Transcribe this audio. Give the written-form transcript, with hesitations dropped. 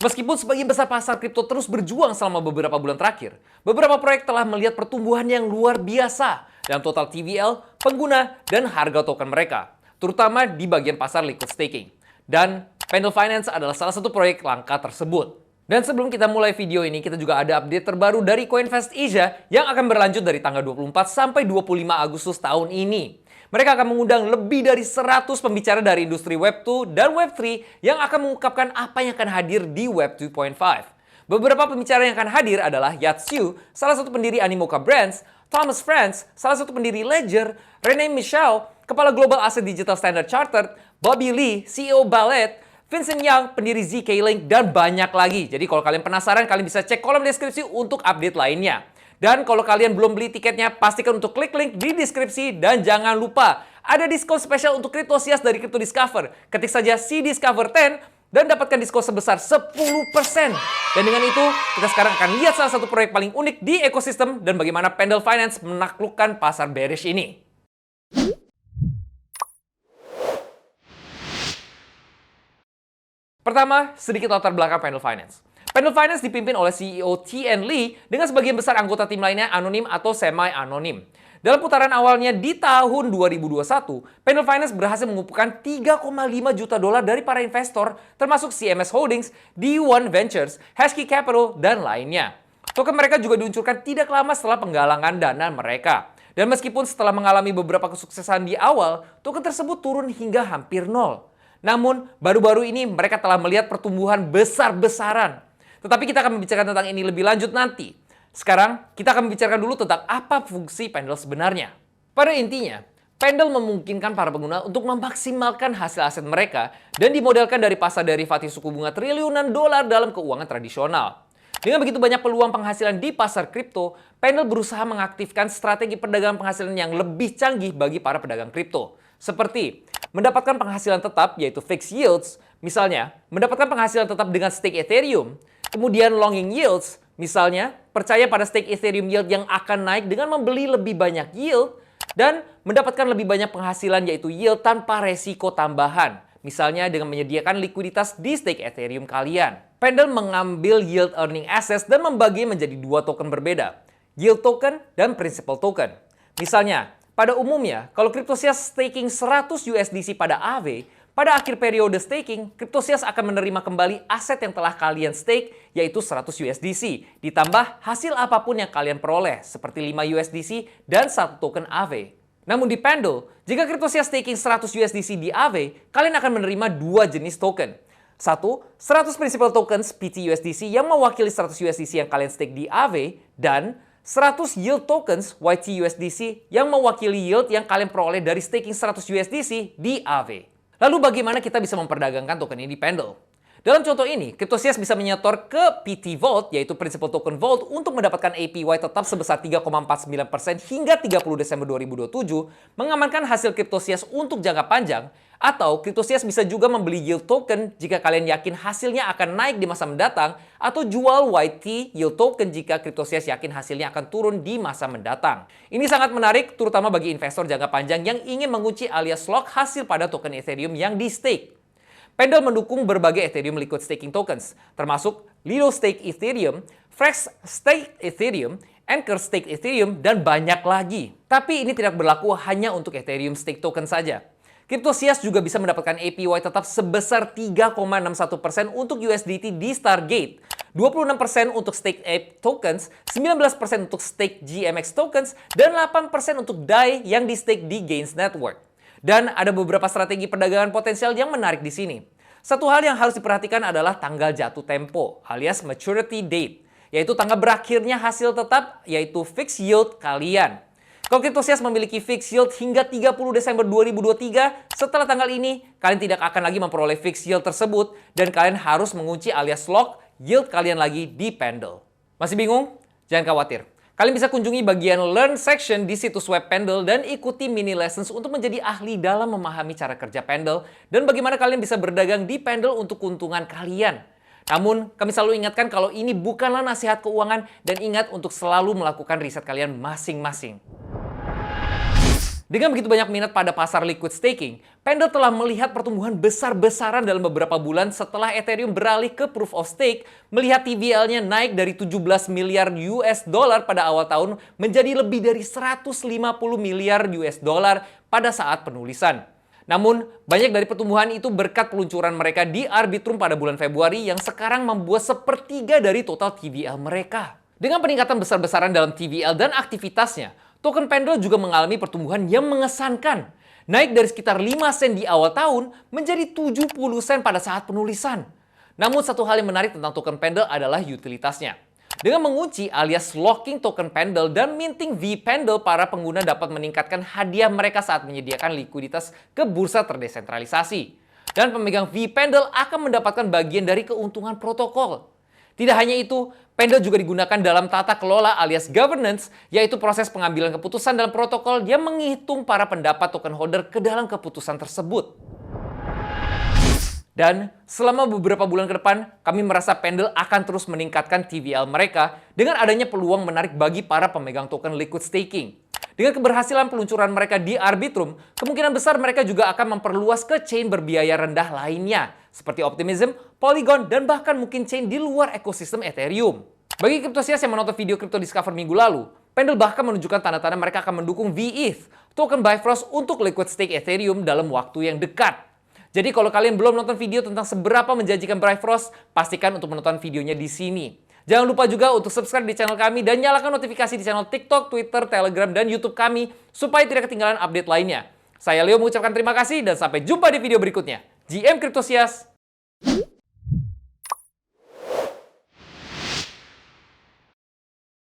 Meskipun sebagian besar pasar kripto terus berjuang selama beberapa bulan terakhir, beberapa proyek telah melihat pertumbuhan yang luar biasa dalam total TVL, pengguna, dan harga token mereka, terutama di bagian pasar liquid staking. Dan Pendle Finance adalah salah satu proyek langka tersebut. Dan sebelum kita mulai video ini, kita juga ada update terbaru dari CoinVest Asia yang akan berlanjut dari tanggal 24 sampai 25 Agustus tahun ini. Mereka akan mengundang lebih dari 100 pembicara dari industri Web2 dan Web3 yang akan mengungkapkan apa yang akan hadir di Web 2.5. Beberapa pembicara yang akan hadir adalah Yat Siu, salah satu pendiri Animoca Brands, Thomas Franz, salah satu pendiri Ledger, Rene Michel, Kepala Global Asset Digital Standard Chartered, Bobby Lee, CEO Ballet, Vincent Yang, pendiri ZK-Link, dan banyak lagi. Jadi kalau kalian penasaran, kalian bisa cek kolom deskripsi untuk update lainnya. Dan kalau kalian belum beli tiketnya, pastikan untuk klik link di deskripsi. Dan jangan lupa, ada diskon spesial untuk Cryptosias dari Crypto Discover. Ketik saja CDiscover10 dan dapatkan diskon sebesar 10%. Dan dengan itu, kita sekarang akan lihat salah satu proyek paling unik di ekosistem dan bagaimana Pendle Finance menaklukkan pasar bearish ini. Pertama, sedikit latar belakang Pendle Finance. Pendle Finance dipimpin oleh CEO Tien Lee dengan sebagian besar anggota tim lainnya anonim atau semi-anonim. Dalam putaran awalnya di tahun 2021, Pendle Finance berhasil mengumpulkan 3,5 juta dolar dari para investor termasuk CMS Holdings, D1 Ventures, Hashkey Capital, dan lainnya. Token mereka juga diluncurkan tidak lama setelah penggalangan dana mereka. Dan meskipun setelah mengalami beberapa kesuksesan di awal, token tersebut turun hingga hampir nol. Namun, baru-baru ini mereka telah melihat pertumbuhan besar-besaran. Tetapi kita akan membicarakan tentang ini lebih lanjut nanti. Sekarang, kita akan membicarakan dulu tentang apa fungsi Pendle sebenarnya. Pada intinya, Pendle memungkinkan para pengguna untuk memaksimalkan hasil aset mereka dan dimodelkan dari pasar derivatif suku bunga triliunan dolar dalam keuangan tradisional. Dengan begitu banyak peluang penghasilan di pasar kripto, Pendle berusaha mengaktifkan strategi perdagangan penghasilan yang lebih canggih bagi para pedagang kripto. Seperti mendapatkan penghasilan tetap yaitu fixed yields, misalnya mendapatkan penghasilan tetap dengan stake Ethereum, kemudian longing yields, misalnya percaya pada stake Ethereum yield yang akan naik dengan membeli lebih banyak yield, dan mendapatkan lebih banyak penghasilan yaitu yield tanpa resiko tambahan, misalnya dengan menyediakan likuiditas di stake Ethereum kalian. Pendle mengambil yield earning assets dan membagi menjadi dua token berbeda, yield token dan principal token. Misalnya, pada umumnya, kalau Cryptosias staking 100 USDC pada AV, pada akhir periode staking, Cryptosias akan menerima kembali aset yang telah kalian stake, yaitu 100 USDC, ditambah hasil apapun yang kalian peroleh, seperti 5 USDC dan 1 token AV. Namun di Pendle, jika Cryptosias staking 100 USDC di AV, kalian akan menerima dua jenis token. Satu, 100 principal tokens PTUSDC yang mewakili 100 USDC yang kalian stake di AV, dan 100 yield tokens YTUSDC yang mewakili yield yang kalian peroleh dari staking 100 USDC di AV. Lalu bagaimana kita bisa memperdagangkan token ini di Pendle? Dalam contoh ini, Cryptosias bisa menyetor ke PT Vault, yaitu Principal Token Vault, untuk mendapatkan APY tetap sebesar 3,49% hingga 30 Desember 2027, mengamankan hasil Cryptosias untuk jangka panjang, atau Cryptosias bisa juga membeli yield token jika kalian yakin hasilnya akan naik di masa mendatang, atau jual YT yield token jika Cryptosias yakin hasilnya akan turun di masa mendatang. Ini sangat menarik, terutama bagi investor jangka panjang yang ingin mengunci alias lock hasil pada token Ethereum yang di stake. Pendle mendukung berbagai Ethereum liquid staking tokens, termasuk Lido Stake Ethereum, Frex Stake Ethereum, Anchor Stake Ethereum, dan banyak lagi. Tapi ini tidak berlaku hanya untuk Ethereum Stake Token saja. Cryptosias juga bisa mendapatkan APY tetap sebesar 3,61% untuk USDT di Stargate, 26% untuk Stake Ape Tokens, 19% untuk Stake GMX Tokens, dan 8% untuk DAI yang di stake di Gains Network. Dan ada beberapa strategi perdagangan potensial yang menarik di sini. Satu hal yang harus diperhatikan adalah tanggal jatuh tempo, alias maturity date, yaitu tanggal berakhirnya hasil tetap, yaitu fixed yield kalian. Kalau Cryptosias memiliki fixed yield hingga 30 Desember 2023, setelah tanggal ini, kalian tidak akan lagi memperoleh fixed yield tersebut, dan kalian harus mengunci alias lock yield kalian lagi di Pendle. Masih bingung? Jangan khawatir. Kalian bisa kunjungi bagian Learn section di situs web Pendle dan ikuti mini lessons untuk menjadi ahli dalam memahami cara kerja Pendle dan bagaimana kalian bisa berdagang di Pendle untuk keuntungan kalian. Namun, kami selalu ingatkan kalau ini bukanlah nasihat keuangan dan ingat untuk selalu melakukan riset kalian masing-masing. Dengan begitu banyak minat pada pasar liquid staking, Pendle telah melihat pertumbuhan besar-besaran dalam beberapa bulan setelah Ethereum beralih ke Proof of Stake, melihat TVL-nya naik dari 17 miliar US dollar pada awal tahun menjadi lebih dari 150 miliar US dollar pada saat penulisan. Namun, banyak dari pertumbuhan itu berkat peluncuran mereka di Arbitrum pada bulan Februari yang sekarang membuat sepertiga dari total TVL mereka. Dengan peningkatan besar-besaran dalam TVL dan aktivitasnya, token Pendle juga mengalami pertumbuhan yang mengesankan. Naik dari sekitar 5 sen di awal tahun menjadi 70 sen pada saat penulisan. Namun satu hal yang menarik tentang token Pendle adalah utilitasnya. Dengan mengunci alias locking token Pendle dan minting V-Pendle, para pengguna dapat meningkatkan hadiah mereka saat menyediakan likuiditas ke bursa terdesentralisasi. Dan pemegang V-Pendle akan mendapatkan bagian dari keuntungan protokol. Tidak hanya itu, Pendle juga digunakan dalam tata kelola alias governance, yaitu proses pengambilan keputusan dalam protokol yang menghitung para pendapat token holder ke dalam keputusan tersebut. Dan selama beberapa bulan ke depan, kami merasa Pendle akan terus meningkatkan TVL mereka dengan adanya peluang menarik bagi para pemegang token liquid staking. Dengan keberhasilan peluncuran mereka di Arbitrum, kemungkinan besar mereka juga akan memperluas ke chain berbiaya rendah lainnya, seperti Optimism, Polygon, dan bahkan mungkin chain di luar ekosistem Ethereum. Bagi kriptosias yang menonton video Crypto Discover minggu lalu, Pendle bahkan menunjukkan tanda-tanda mereka akan mendukung VETH, token Bifrost untuk liquid stake Ethereum dalam waktu yang dekat. Jadi kalau kalian belum nonton video tentang seberapa menjanjikan Bifrost, pastikan untuk menonton videonya di sini. Jangan lupa juga untuk subscribe di channel kami dan nyalakan notifikasi di channel TikTok, Twitter, Telegram, dan YouTube kami supaya tidak ketinggalan update lainnya. Saya Leo mengucapkan terima kasih dan sampai jumpa di video berikutnya. GM Cryptosias.